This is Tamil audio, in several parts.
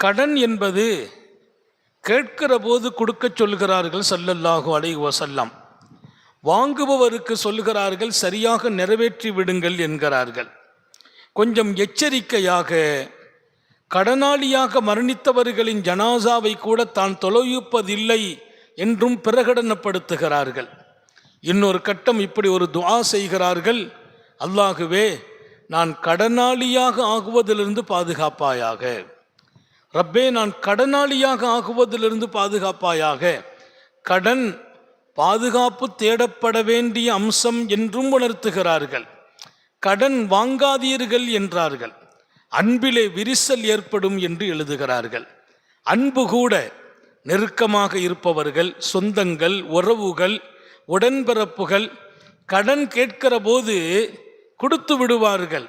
கடன் என்பது கேட்கிற போது கொடுக்க சொல்கிறார்கள் ஸல்லல்லாஹு அலைஹி வஸல்லம். வாங்குபவருக்கு சொல்கிறார்கள் சரியாக நிறைவேற்றி விடுங்கள் என்கிறார்கள். கொஞ்சம் எச்சரிக்கையாக கடனாளியாக மரணித்தவர்களின் ஜனாசாவை கூட தான் தொலைவிப்பதில்லை என்றும் பிரகடனப்படுத்துகிறார்கள். இன்னொரு கட்டம் இப்படி ஒரு துஆ செய்கிறார்கள், அல்லாஹுவே நான் கடனாளியாக ஆகுவதிலிருந்து பாதுகாப்பாயாக. ரப்பே நான் கடனாளியாக ஆகுவதிலிருந்து பாதுகாப்பாயாக. கடன் பாதுகாப்பு தேடப்பட வேண்டிய அம்சம் என்றும் உணர்த்துகிறார்கள். கடன் வாங்காதீர்கள் என்றார்கள். அன்பிலே விரிசல் ஏற்படும் என்று எழுதுகிறார்கள். அன்பு கூட நெருக்கமாக இருப்பவர்கள், சொந்தங்கள், உறவுகள், உடன்பிறப்புகள் கடன் கேட்கிற போது கொடுத்து விடுவார்கள்.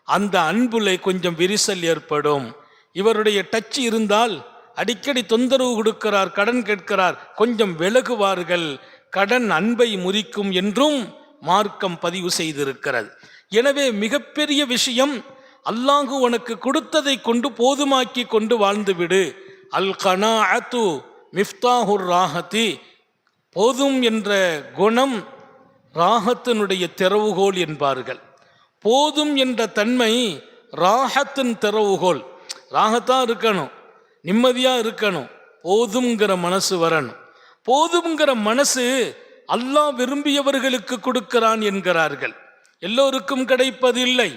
அந்த அன்புல கொஞ்சம் விரிசல் ஏற்படும். இவருடைய டச் இருந்தால் அடிக்கடி தொந்தரவு கொடுக்கிறார், கடன் கேட்கிறார், கொஞ்சம் விலகுவார்கள். கடன் அன்பை முறிக்கும் என்றும் மார்க்கம் பதிவு செய்திருக்கிறது. எனவே மிகப்பெரிய விஷயம், அல்லாஹ் உனக்கு கொடுத்ததை கொண்டு போதுமாக்கி கொண்டு வாழ்ந்துவிடு. அல் கனாஅத்து மிஃப்தாஹுர் ராஹத்தி, போதும் என்ற குணம் ராஹத்தினுடைய திறவுகோல் என்பார்கள். போதும் என்ற தன்மை ராஹத்தின் திறவுகோல். ராகத்தான் இருக்கணும், நிம்மதியாக இருக்கணும், போதுங்கிற மனசு வரணும். போதுங்கிற மனசு அல்லாஹ் விரும்பியவர்களுக்கு கொடுக்கிறான் என்கிறார்கள். எல்லோருக்கும் கிடைப்பதில்லை.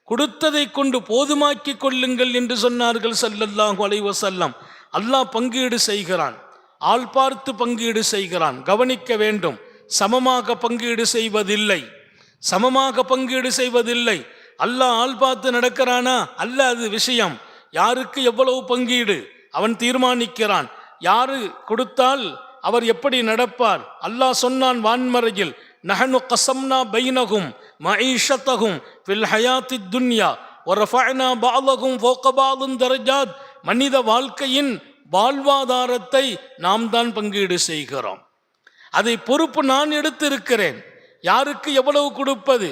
கொடுத்ததை கொண்டு போதுமாக்கி கொள்ளுங்கள் என்று சொன்னார்கள் ஸல்லல்லாஹு அலைஹி வஸல்லம். அல்லாஹ் பங்கீடு செய்கிறான், ஆள் பார்த்து பங்கீடு செய்கிறான். கவனிக்க வேண்டும், சமமாக பங்கீடு செய்வதில்லை. சமமாக பங்கீடு செய்வதில்லை. அல்லாஹ் ஆள் பார்த்து நடக்கிறானா? அல்ல, அது விஷயம். யாருக்கு எவ்வளவு பங்கீடு அவன் தீர்மானிக்கிறான். யாரு கொடுத்தால் அவர் எப்படி நடப்பார்? அல்லாஹ் சொன்னான் வான்மறையில், நஹனு கஸம்னா பைனஹும் மஈஷத்தஹும் ஃபில் ஹயாத்தித் துன்யா வ ரஃபஅனா பஅலஹும் ஃபௌக பஅலின் தரஜாத். மனித வாழ்க்கையின் வாழ்வாதாரத்தை நாம் தான் பங்கீடு செய்கிறோம். அதை பொறுப்பு நான் எடுத்திருக்கிறேன். யாருக்கு எவ்வளவு கொடுப்பது?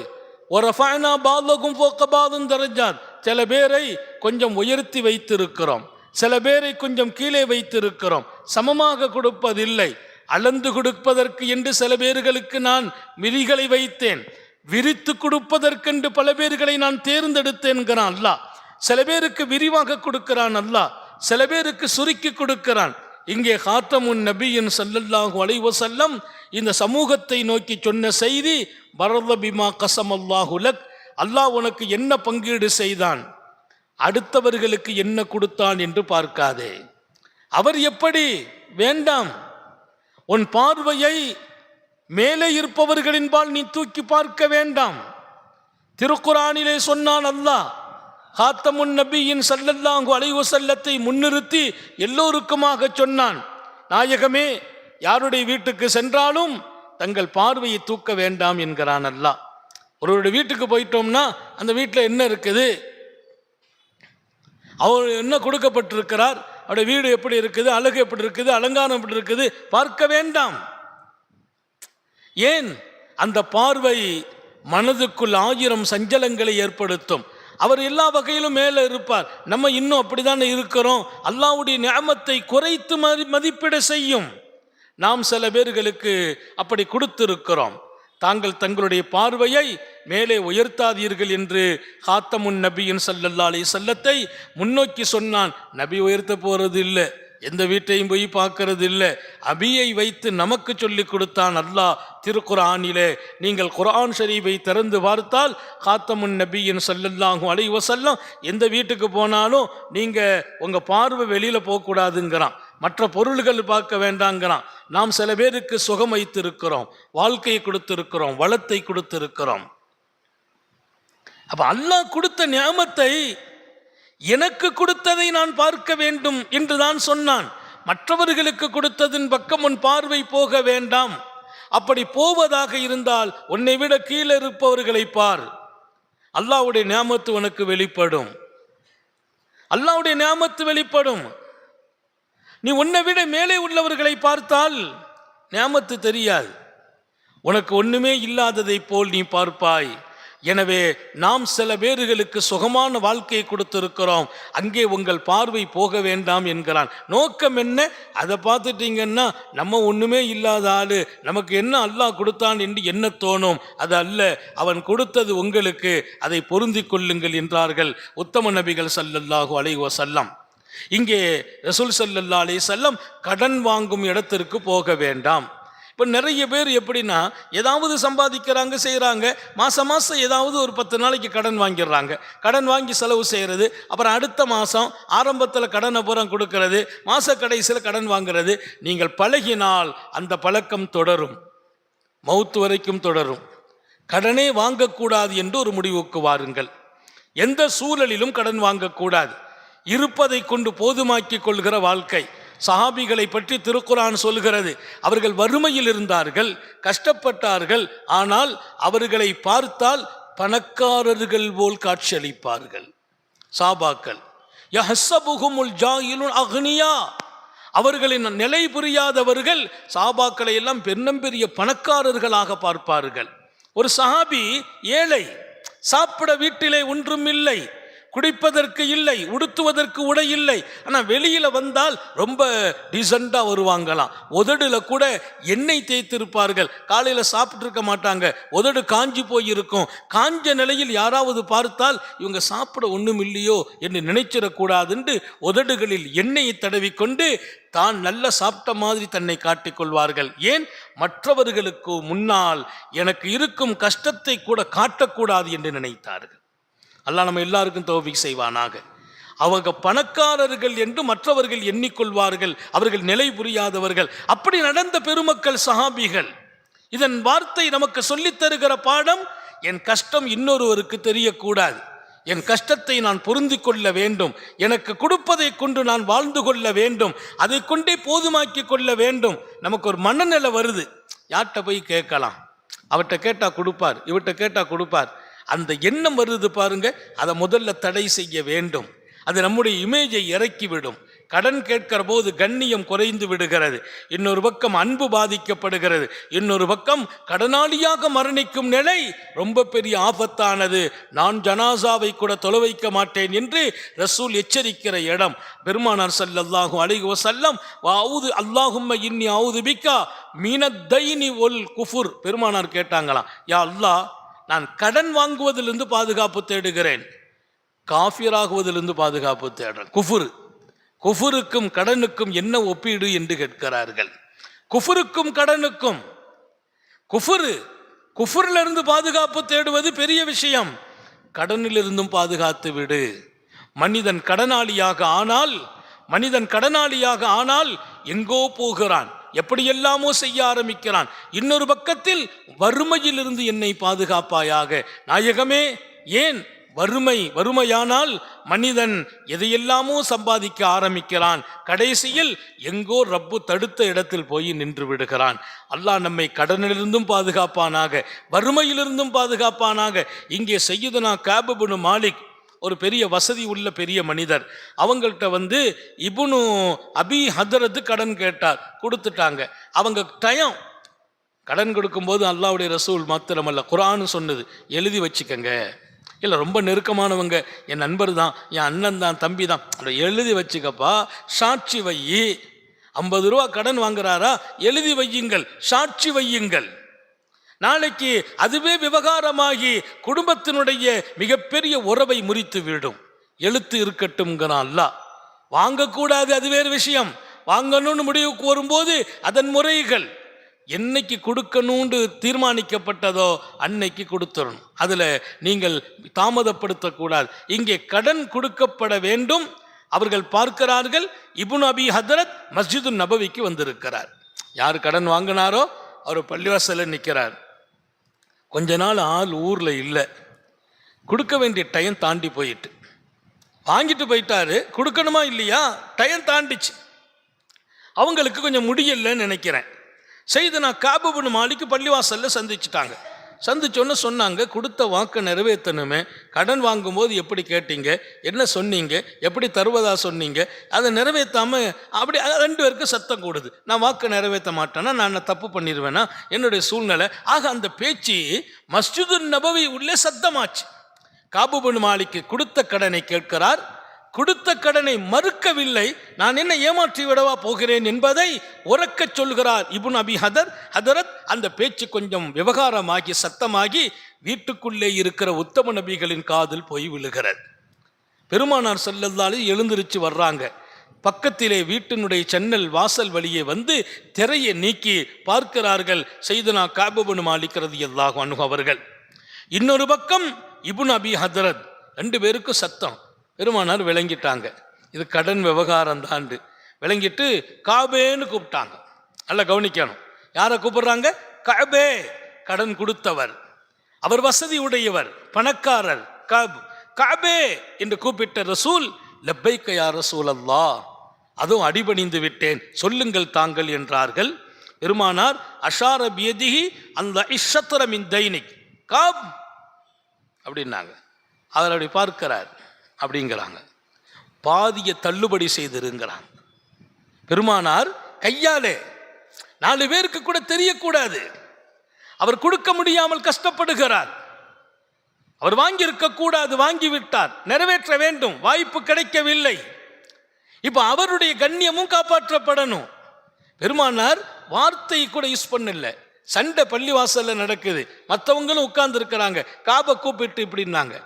வ ரஃபஅனா பஅலஹும் ஃபௌக பஅலின் தரஜாத். சில பேரை கொஞ்சம் உயர்த்தி வைத்திருக்கிறோம், சில பேரை கொஞ்சம் கீழே வைத்திருக்கிறோம். சமமாக கொடுப்பதில்லை. அளந்து கொடுப்பதற்கு என்று சில பேர்களுக்கு நான் விதிகளை வைத்தேன், விரித்து கொடுப்பதற்கென்று பல பேர்களை நான் தேர்ந்தெடுத்தேன்கிறான் அல்லாஹ். சில பேருக்கு விரிவாக கொடுக்கிறான் அல்லாஹ், சில பேருக்கு சுருக்கி கொடுக்கிறான். இங்கே காத்தமுன் நபியின் ஸல்லல்லாஹு அலைஹி வஸல்லம் இந்த சமூகத்தை நோக்கி சொன்ன செய்தி, பரத பிமா கஸமல்லாஹு லக், அல்லாஹ் உனக்கு என்ன பங்கீடு செய்தான், அடுத்தவர்களுக்கு என்ன கொடுத்தான் என்று பார்க்காதே. அவர் எப்படி வேண்டாம். உன் பார்வையை மேலே இருப்பவர்களின்பால் நீ தூக்கி பார்க்க வேண்டாம். திருக்குரானிலே சொன்னான் அல்லாஹ், காத்தமுன் நபியின் ஸல்லல்லாஹு அலைஹி வஸல்லத்தை முன்னிறுத்தி எல்லோருக்குமாக சொன்னான், நாயகமே யாருடைய வீட்டுக்கு சென்றாலும் தங்கள் பார்வையை தூக்க வேண்டாம் என்கிறான் அல்லாஹ். ஒருவருடைய வீட்டுக்கு போயிட்டோம்னா அந்த வீட்டில் என்ன இருக்குது, அவர் என்ன கொடுக்கப்பட்டிருக்கிறார், அவருடைய வீடு எப்படி இருக்குது, அழகு எப்படி இருக்குது, அலங்காரம் எப்படி இருக்குது பார்க்க வேண்டாம். ஏன்? அந்த பார்வை மனதுக்குள் 1000 சஞ்சலங்களை ஏற்படுத்தும். அவர் எல்லா வகையிலும் மேலே இருப்பார், நம்ம இன்னும் அப்படித்தானே இருக்கிறோம். அல்லாஹ்வுடைய நிஅமத்தை குறைத்து மதிப்பிட செய்யும். நாம் சில பேர்களுக்கு அப்படி கொடுத்திருக்கிறோம். தாங்கள் தங்களுடைய பார்வையை மேலே உயர்த்தாதீர்கள் என்று காத்தமுன் நபியின் ஸல்லல்லாஹு அலைஹி வஸல்லத்தை முன்னோக்கி சொன்னான். நபி உயர்த்த போறது இல்லை, எந்த வீட்டையும் போய் பார்க்கறது இல்லை. அபியை வைத்து நமக்கு சொல்லி கொடுத்தான் அல்லாஹ் திருக்குர்ஆனிலே. நீங்கள் குர்ஆன் ஷரீஃபை திறந்து பார்த்தால் காத்தமுன் நபியின் ஸல்லல்லாஹு அலைஹி வஸல்லம் எந்த வீட்டுக்கு போனாலும் நீங்கள் உங்கள் பார்வை வெளியில் போகக்கூடாதுங்கிறான், மற்ற பொருள்கள் பார்க்க வேண்டாங்கிறான். நாம் சில பேருக்கு சுகம் வைத்திருக்கிறோம், வாழ்க்கையை கொடுத்திருக்கிறோம், வளத்தை கொடுத்திருக்கிறோம். அப்ப அல்லாஹ் கொடுத்த நிஅமத்தை, எனக்கு கொடுத்ததை நான் பார்க்க வேண்டும் என்றுதான் சொன்னான். மற்றவர்களுக்கு கொடுத்ததின் பக்கம் உன் பார்வை போக வேண்டாம். அப்படி போவதாக இருந்தால் உன்னை விட கீழே இருப்பவர்களை பார், அல்லாஹ்வுடைய நிஅமத்து உனக்கு வெளிப்படும். அல்லாஹ்வுடைய நிஅமத்து வெளிப்படும். நீ உன்னை விட மேலே உள்ளவர்களை பார்த்தால் நிஅமத்து தெரியாது. உனக்கு ஒண்ணுமே இல்லாததை போல் நீ பார்ப்பாய். எனவே நாம் சில பேர்களுக்கு சுகமான வாழ்க்கையை கொடுத்திருக்கிறோம், அங்கே உங்கள் பார்வை போக வேண்டாம் என்கிறான். நோக்கம் என்ன? அதை பார்த்துட்டீங்கன்னா நம்ம ஒண்ணுமே இல்லாத ஆளு, நமக்கு என்ன அல்லாஹ் கொடுத்தான் என்று என்ன தோணும். அது அல்ல, அவன் கொடுத்தது உங்களுக்கு, அதை பொருந்தி கொள்ளுங்கள் என்றார்கள் உத்தம நபிகள் ஸல்லல்லாஹு அலைஹி வஸல்லம். இங்கே ரசூல் ஸல்லல்லாஹு அலைஹி வஸல்லம் கடன் வாங்கும் இடத்திற்கு போக வேண்டாம். இப்போ நிறைய பேர் எப்படின்னா, ஏதாவது சம்பாதிக்கிறாங்க செய்கிறாங்க, மாதம் மாதம் ஏதாவது ஒரு 10 நாளைக்கு கடன் வாங்கிடுறாங்க. கடன் வாங்கி செலவு செய்கிறது, அப்புறம் அடுத்த மாதம் ஆரம்பத்தில் கடனை பூரா கொடுக்கறது, மாத கடைசியில் கடன் வாங்கிறது. நீங்கள் பழகினால் அந்த பழக்கம் தொடரும், மௌத்து வரைக்கும் தொடரும். கடனே வாங்கக்கூடாது என்று ஒரு முடிவுக்கு வாருங்கள். எந்த சூழலிலும் கடன் வாங்கக்கூடாது. இருப்பதை கொண்டு போதுமாக்கிக் கொள்கிற வாழ்க்கை. சஹாபிகளை பற்றி திருக்குர்ஆன் சொல்கிறது, அவர்கள் வறுமையில் இருந்தார்கள், கஷ்டப்பட்டார்கள், ஆனால் அவர்களை பார்த்தால் பணக்காரர்கள் போல் காட்சியளிப்பார்கள். சஹாபாக்கள் யஹ்ஸபுஹுமுல் ஜாஹிலுன் அக்னியா, அவர்களின் நிலை புரியாதவர்கள் சஹாபாக்களை எல்லாம் பெரிய பணக்காரர்களாக பார்ப்பார்கள். ஒரு சஹாபி ஏழை, சாப்பிட வீட்டிலே ஒன்றும் இல்லை, குடிப்பதற்கு இல்லை, உடுத்துவதற்கு உடை இல்லை, ஆனால் வெளியில் வந்தால் ரொம்ப டீசெண்டாக வருவாங்களாம். உதடுல கூட எண்ணெய் தேய்த்திருப்பார்கள். காலையில் சாப்பிட்ருக்க மாட்டாங்க, உதடு காஞ்சி போயிருக்கும். காஞ்ச நிலையில் யாராவது பார்த்தால் இவங்க சாப்பிட ஒன்றும் இல்லையோ என்று நினைச்சிடக்கூடாதுன்னு உதடுகளில் எண்ணெயை தடவிக்கொண்டு தான் நல்ல சாப்பிட்ட மாதிரி தன்னை காட்டிக்கொள்வார்கள். ஏன்? மற்றவர்களுக்கு முன்னால் எனக்கு இருக்கும் கஷ்டத்தை கூட காட்டக்கூடாது என்று நினைத்தார்கள். அல்லாஹ் நம்ம எல்லாருக்கும் தௌஃபீக் செய்வானாக. அவங்க பணக்காரர்கள் என்று மற்றவர்கள் எண்ணிக்கொள்வார்கள், அவர்கள் நிலை புரியாதவர்கள். அப்படி நடந்த பெருமக்கள் சஹாபிகள். இதன் வார்த்தை நமக்கு சொல்லித் தருகிற பாடம், என் கஷ்டம் இன்னொருவருக்கு தெரியக்கூடாது, என் கஷ்டத்தை நான் பொருந்தி கொள்ள வேண்டும், எனக்கு கொடுப்பதை கொண்டு நான் வாழ்ந்து கொள்ள வேண்டும், அதை கொண்டே போதுமாக்கி கொள்ள வேண்டும். நமக்கு ஒரு மனநிலை வருது, யார்கிட்ட போய் கேட்கலாம், அவர்கிட்ட கேட்டால் கொடுப்பார், இவர்கிட்ட கேட்டால் கொடுப்பார், அந்த எண்ணம் வருது பாருங்க, அதை முதல்ல தடை செய்ய வேண்டும். அது நம்முடைய இமேஜை இறக்கிவிடும். கடன் கேட்கிற போது கண்ணியம் குறைந்து விடுகிறது. இன்னொரு பக்கம் அன்பு பாதிக்கப்படுகிறது. இன்னொரு பக்கம் கடனாளியாக மரணிக்கும் நிலை ரொம்ப பெரிய ஆபத்தானது. நான் ஜனாசாவை கூட தொலை வைக்க மாட்டேன் என்று ரசூல் எச்சரிக்கிற இடம். பெருமானார் ஸல்லல்லாஹு அலைஹி வஸல்லம் வஅஊது அல்லாஹும்ம இன்னி அஊது பிக்கா மினத்தைனி வல் குஃபுர், பெருமானார் கேட்டாங்களாம், யா அல்லாஹ், நான் கடன் வாங்குவதிலிருந்து பாதுகாப்பு தேடுகிறேன், காஃபிராகுவதிலிருந்து பாதுகாப்பு தேடுறேன். குஃபுருக்கும் கடனுக்கும் என்ன ஒப்பீடு என்று கேட்கிறார்கள். குஃபுருக்கும் கடனுக்கும், குஃபுரிலிருந்து பாதுகாப்பு தேடுவது பெரிய விஷயம், கடனிலிருந்தும் பாதுகாத்து விடு. மனிதன் கடனாளியாக ஆனால் எங்கோ போகிறான், எப்படியெல்லாமோ செய்ய ஆரம்பிக்கிறான். இன்னொரு பக்கத்தில் வறுமையிலிருந்து என்னை பாதுகாப்பாயாக. நாயகமே, ஏன் வறுமையானால் மனிதன் எதையெல்லாமோ சம்பாதிக்க ஆரம்பிக்கிறான், கடைசியில் எங்கோ ரப்பு தடுத்த இடத்தில் போய் நின்று விடுகிறான். அல்லாஹ் நம்மை கடனிலிருந்தும் பாதுகாப்பானாக, வறுமையிலிருந்தும் பாதுகாப்பானாக. இங்கே சய்யிதுனா கஅப் இப்னு மாலிக், ஒரு பெரிய வசதி உள்ள பெரிய மனிதர், அவங்கள்ட்ட இப்னு அபி ஹதரத்து கடன் கேட்டார், கொடுத்துட்டாங்க. அவங்க கடன் கொடுக்கும்போது அல்லாஹ்வுடைய ரசூல் மாத்திரமல்ல, குர்ஆன் சொன்னது, எழுதி வச்சுக்கங்க. இல்லை ரொம்ப நெருக்கமானவங்க, என் நண்பர் தான், என் அண்ணன் தான், தம்பி தான், எழுதி வச்சுக்கப்பா, சாட்சி வை. 50 ரூபா கடன் வாங்குறாரா, எழுதி வையுங்கள், சாட்சி வையுங்கள். நாளைக்கு அதுவே விவகாரமாகி குடும்பத்தினுடைய மிகப்பெரிய உறவை முறித்து விடும். எழுத்து இருக்கட்டும்ங்கிறான் அல்லாஹ். வாங்கக்கூடாது, அது வேறு விஷயம். வாங்கணும்னு முடிவுக்கு வரும்போது அதன் முறைகள், என்னைக்கு கொடுக்கணும்னு தீர்மானிக்கப்பட்டதோ அன்னைக்கு கொடுத்துடணும். அதில் நீங்கள் தாமதப்படுத்தக்கூடாது. இங்கே கடன் கொடுக்கப்பட வேண்டும். அவர்கள் பார்க்கிறார்கள், இப்னு அபி ஹதரத் மஸ்ஜிது நபவிக்கு வந்திருக்கிறார். யார் கடன் வாங்கினாரோ அவர் பள்ளிவாசலில் நிற்கிறார். கொஞ்ச நாள் ஆள் ஊரில் இல்லை, கொடுக்க வேண்டிய டைம் தாண்டி போயிட்டு, வாங்கிட்டு போயிட்டாரு, கொடுக்கணுமா இல்லையா, டைம் தாண்டிச்சு. அவங்களுக்கு கொஞ்சம் முடியலன்னு நினைக்கிறேன். சையதுனா கஅப் இப்னு மாலிக் பள்ளிவாசலில் சந்திச்சுட்டாங்க. சந்திச்சோன்னு சொன்னாங்க, கொடுத்த வாக்கை நிறைவேற்றணுமே, கடன் வாங்கும்போது எப்படி கேட்டீங்க, என்ன சொன்னீங்க, எப்படி தருவதா சொன்னீங்க, அதை நிறைவேற்றாமல் அப்படி 2 பேருக்கு சத்தம் கூடுது. நான் வாக்கை நிறைவேற்ற மாட்டேன்னா நான் தப்பு பண்ணிடுவேனா, என்னுடைய சூழ்நிலை. ஆக அந்த பேச்சு மஸ்ஜிது நபவி உள்ளே சத்தமாச்சு. காபு பின் மாலிக் கொடுத்த கடனை கேட்கிறார், கொடுத்த கடனை மறுக்கவில்லை. நான் என்ன ஏமாற்றி விடவா போகிறேன் என்பதை உரக்கச் சொல்கிறார் இப்னு அபி ஹதரத். அந்த பேச்சு கொஞ்சம் விவகாரமாகி சத்தமாகி வீட்டுக்குள்ளே இருக்கிற உத்தம நபிகளின் காதில் போய் விழுகிறது. பெருமானார் ஸல்லல்லாஹு அலைஹி எழுந்திருச்சு வர்றாங்க. பக்கத்திலே வீட்டினுடைய ஜன்னல் வாசல் வழியே வந்து திரையை நீக்கி பார்க்கிறார்கள் சையதுனா காபு பின் மாலிக் ரலியல்லாஹு அன்ஹு அவர்கள். இன்னொரு பக்கம் இப்னு அபி ஹதரத். 2 பேருக்கும் சத்தம். பெருமானார் விளங்கிட்டாங்க, இது கடன் விவகாரம் தாண்டு விளங்கிட்டு காபேன்னு கூப்பிட்டாங்க. நல்லா கவனிக்கணும், யாரை கூப்பிடுறாங்க? காபே, கடன் கொடுத்தவர், அவர் வசதி உடையவர், பணக்காரர். காபே என்று கூப்பிட்ட ரசூல், லப்பைக்க யா ரசூல் அல்லாஹ், அதுவும் அடிபணிந்து விட்டேன், சொல்லுங்கள் தாங்கள் என்றார்கள். பெருமானார் அஷார பியதிஹி அந்த இஷ்ஷத்ர மின் தைனிக் காப் அப்படின்னாங்க. அவர் அப்படி பார்க்கிறார் அப்படிங்கிறாங்க. பாதியை தள்ளுபடி செய்திருங்கிறாங்க. பெருமானார் கையாலே 4 பேருக்கு கூட தெரியக்கூடாது. அவர் கொடுக்க முடியாமல் கஷ்டப்படுகிறார். அவர் வாங்கி இருக்க கூடாது, வாங்கிவிட்டார், நிறைவேற்ற வேண்டும், வாய்ப்பு கிடைக்கவில்லை. இப்ப அவருடைய கண்ணியமும் காப்பாற்றப்படணும். பெருமானார் வார்த்தை கூட யூஸ் பண்ணல. சண்டை பள்ளிவாசல்ல நடக்குது, மற்றவங்களும் உட்கார்ந்து இருக்கிறாங்க. காபை கூப்பிட்டு இப்படின்னாங்க,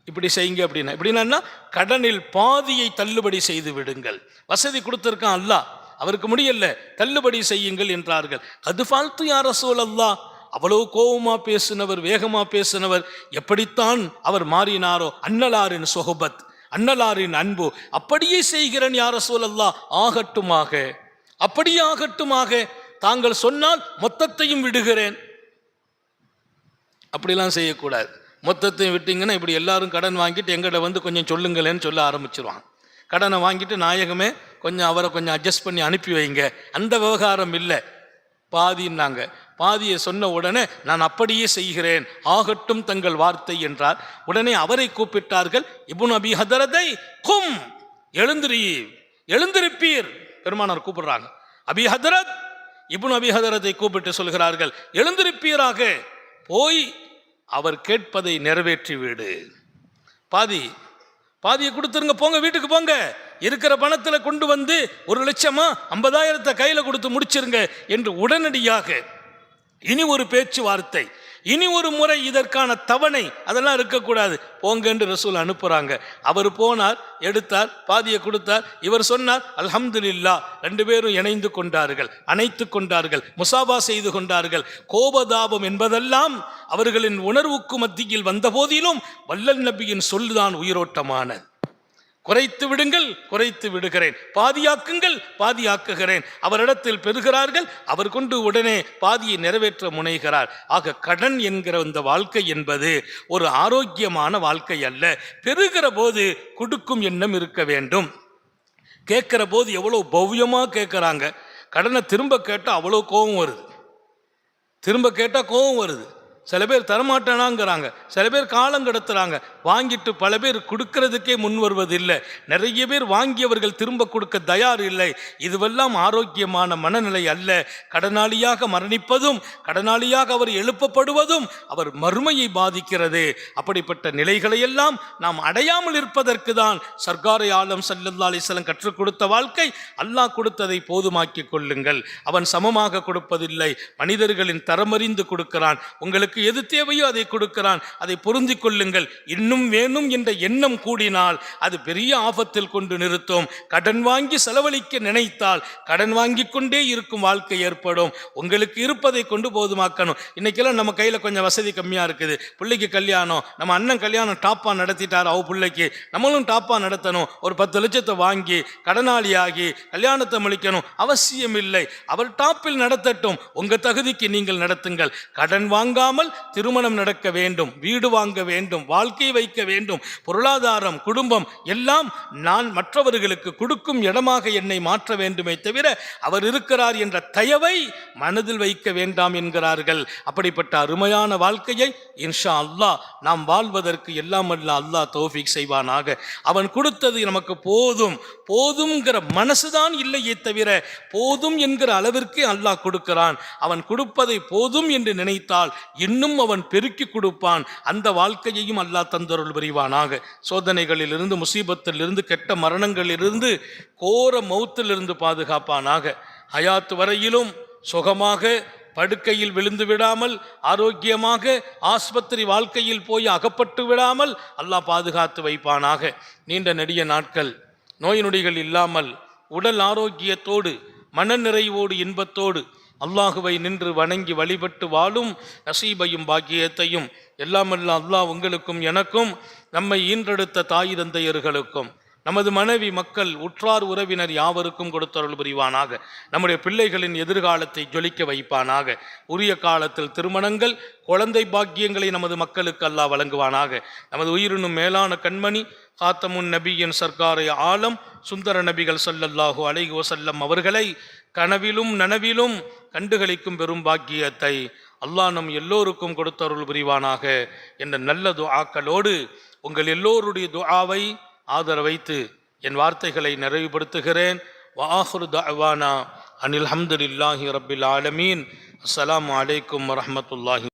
இப்படி செய்யுங்க அப்படின்னா. எப்படின்னா கடனில் பாதியை தள்ளுபடி செய்து விடுங்கள். வசதி கொடுத்திருக்கான் அல்லாஹ், அவருக்கு முடியல, தள்ளுபடி செய்யுங்கள் என்றார்கள். அது ஃபால்த்து யா ரசூல் அல்லாஹ். அவ்வளவு கோபமா பேசினவர், வேகமா பேசினவர், எப்படித்தான் அவர் மாறினாரோ. அன்னலாரின் சொஹபத், அன்னலாரின் அன்பு, அப்படியே செய்கிறேன் யா ரசூல் அல்லாஹ், ஆகட்டுமாக, அப்படியே ஆகட்டுமாக, தாங்கள் சொன்னால் மொத்தத்தையும் விடுகிறேன். அப்படிலாம் செய்யக்கூடாது. மொத்தத்தையும் விட்டீங்கன்னா இப்படி எல்லாரும் கடன் வாங்கிட்டு எங்கிட்ட வந்து கொஞ்சம் சொல்லுங்களேன்னு சொல்ல ஆரம்பிச்சிருவாங்க. கடனை வாங்கிட்டு நாயகமே கொஞ்சம் அவரை கொஞ்சம் அட்ஜஸ்ட் பண்ணி அனுப்பி வைங்க, அந்த விவகாரம் இல்லை. பாதின்னாங்க. பாதியை சொன்ன உடனே நான் அப்படியே செய்கிறேன், ஆகட்டும் தங்கள் வார்த்தை என்றார். உடனே அவரை கூப்பிட்டார்கள். இப்னு அபி ஹதரத்தை, கும், எழுந்திருப்பீர். பெருமானார் கூப்பிடுறாங்க. அபி ஹதரத், இப்னு அபி ஹதரத்தை கூப்பிட்டு சொல்கிறார்கள், எழுந்திருப்பீராக, போய் அவர் கேட்பதை நிறைவேற்றி விடு. பாதியை கொடுத்துருங்க, போங்க, வீட்டுக்கு போங்க. இருக்கிற பணத்தில் கொண்டு வந்து 1 லட்சமா 50,000 கையில கொடுத்து முடிச்சிருங்க என்று உடனடியாக. இனி ஒரு பேச்சுவார்த்தை, இனி ஒரு முறை இதற்கான தவணை அதெல்லாம் இருக்கக்கூடாது, போங்க என்று ரசூல் அனுப்புறாங்க. அவர் போனார், எடுத்தார், பாதியை கொடுத்தார். இவர் சொன்னார் அல்ஹம்துலில்லாஹ். 2 பேரும் இணைந்து கொண்டார்கள், அணைத்து கொண்டார்கள், முசாபா செய்து கொண்டார்கள். கோபதாபம் என்பதெல்லாம் அவர்களின் உணர்வுக்கு மத்தியில் வந்த போதிலும் வல்லல் நபியின் சொல்லுதான் உயிரோட்டமானது. குறைத்து விடுங்கள், குறைத்து விடுகிறேன், பாதியாக்குங்கள், பாதியாக்குகிறேன். அவரிடத்தில் பெறுகிறார்கள், அவர் கொண்டு உடனே பாதியை நிறைவேற்ற முனைகிறார். ஆக கடன் என்கிற இந்த வாழ்க்கை என்பது ஒரு ஆரோக்கியமான வாழ்க்கை அல்ல. பெறுகிற போது கொடுக்கும் எண்ணம் இருக்க வேண்டும். கேட்கிற போது எவ்வளோ பவ்யமாக கேட்குறாங்க. கடனை திரும்ப கேட்டால் அவ்வளோ கோபம் வருது, திரும்ப கேட்டால் கோபம் வருது. சில பேர் தரமாட்டானாங்கிறாங்க, சில பேர் காலம் கடத்துறாங்க. வாங்கிட்டு பல பேர் கொடுக்கறதுக்கே முன் வருவதில்லை. நிறைய பேர் வாங்கியவர்கள் திரும்ப கொடுக்க தயார் இல்லை. இதுவெல்லாம் ஆரோக்கியமான மனநிலை அல்ல. கடனாளியாக மரணிப்பதும் கடனாளியாக அவர் எழுப்பப்படுவதும் அவர் மறுமையை பாதிக்கிறது. அப்படிப்பட்ட நிலைகளையெல்லாம் நாம் அடையாமல் இருப்பதற்கு தான் சர்க்காரை ஆலம் ஸல்லல்லாஹு அலைஹி வஸல்லம் கற்றுக் கொடுத்த வாழ்க்கை. அல்லாஹ் கொடுத்ததை போதுமாக்கி கொள்ளுங்கள். அவன் சமமாக கொடுப்பதில்லை, மனிதர்களின் தரமறிந்து கொடுக்கிறான். உங்களுக்கு எது தேவையோ அதை கொடுக்கிறான், அதை பொருந்தி கொள்ளுங்கள். இன்னும் வேணும் என்ற எண்ணம் கூடினால் அது பெரிய ஆபத்தில் கொண்டு நிறுத்தும். கடன் வாங்கி செலவழிக்க நினைத்தால் கடன் வாங்கி கொண்டே இருக்கும் வாழ்க்கை ஏற்படும். உங்களுக்கு இருப்பதை கொண்டு போதுமாக்கணும். இன்னைக்கெல்லாம் நம்ம கையில் கொஞ்சம் வசதி கம்மியாக இருக்குது. பிள்ளைக்கு கல்யாணம், நம்ம அண்ணன் கல்யாணம் டாப்பாக நடத்திட்டார், அவ பிள்ளைக்கு நம்மளும் டாப்பாக நடத்தணும். ஒரு 10 லட்சத்தை வாங்கி கடனாளியாகி கல்யாணத்தை முடிக்கணும் அவசியம் இல்லை. அவர் டாப்பில் நடத்தட்டும், உங்கள் தகுதிக்கு நீங்கள் நடத்துங்கள். கடன் வாங்காமல் என்றால் திருமணம் நடக்க வேண்டும், வீடு வாங்க வேண்டும், வாழ்க்கை வைக்க வேண்டும், பொருளாதாரம், குடும்பம் எல்லாம் நான் மற்றவர்களுக்கு கொடுக்கும் இடமாக என்னை மாற்ற வேண்டுமே தவிர அவர் இருக்கிறார் என்ற தயவை மனதில் வைக்க வேண்டாம் என்கிறார்கள். அப்படிப்பட்ட அருமையான வாழ்க்கையை இன்ஷா அல்லாஹ் நாம் வாழ்வதற்கு எல்லாம் அல்ல அல்லாஹ் தௌஃபீக் செய்வானாக. அவன் கொடுத்தது நமக்கு போதும் போதும்ங்கிற மனசுதான் இல்லையே தவிர போதும் என்கிற அளவிற்கு அல்லாஹ் கொடுக்கிறான். அவன் கொடுப்பதை போதும் என்று நினைத்தால் இன்னும் அவன் பெருக்கி கொடுப்பான். அந்த வாழ்க்கையையும் அல்லாஹ் தந்தருள் புரிவானாக. சோதனைகளிலிருந்து, முசீபத்திலிருந்து, கெட்ட மரணங்களிலிருந்து, கோர மௌத்திலிருந்து பாதுகாப்பானாக. ஹயாத் வரையிலும் சுகமாக படுக்கையில் விழுந்து விடாமல், ஆரோக்கியமாக ஆஸ்பத்திரி வாழ்க்கையில் போய் அகப்பட்டு விடாமல் அல்லாஹ் பாதுகாத்து வைப்பானாக. நீண்ட நெடிய நாட்கள் நோய் நொடிகள் இல்லாமல் உடல் ஆரோக்கியத்தோடு மனநிறைவோடு இன்பத்தோடு அல்லாஹுவை நின்று வணங்கி வழிபட்டு வாழும் நசீபையும் பாக்கியத்தையும் எல்லாமல்ல அல்லாஹ் உங்களுக்கும் எனக்கும், நம்மை ஈன்றெடுத்த தாய் தந்தையர்களுக்கும், நமது மனைவி, மக்கள், உற்றார் உறவினர் யாவருக்கும் கொடுத்தருள் புரிவானாக. நம்முடைய பிள்ளைகளின் எதிர்காலத்தை ஜொலிக்க வைப்பானாக. உரிய காலத்தில் திருமணங்கள், குழந்தை பாக்கியங்களை நமது மக்களுக்கு அல்லாஹ் வழங்குவானாக. நமது உயிரினும் மேலான கண்மணி காத்தமுன் நபியின் சர்க்காரை ஆலம் சுந்தர நபிகள் ஸல்லல்லாஹு அலைஹி வஸல்லம் அவர்களை கனவிலும் நனவிலும் கண்டுகளிக்கும் பெரும் பாக்கியத்தை அல்லாஹ் நம் எல்லோருக்கும் கொடுத்தருள் புரிவானாக என்ற நல்ல துஆக்களோடு உங்கள் எல்லோருடைய துஆவை ஆதரவைத்து என் வார்த்தைகளை நிறைவுபடுத்துகிறேன். வஆஹிரு தஅவானா அனில் ஹம்துலில்லாஹி ரப்பில் ஆலமீன். அஸ்ஸலாமு அலைக்கும் வரஹ்மத்துல்லாஹி.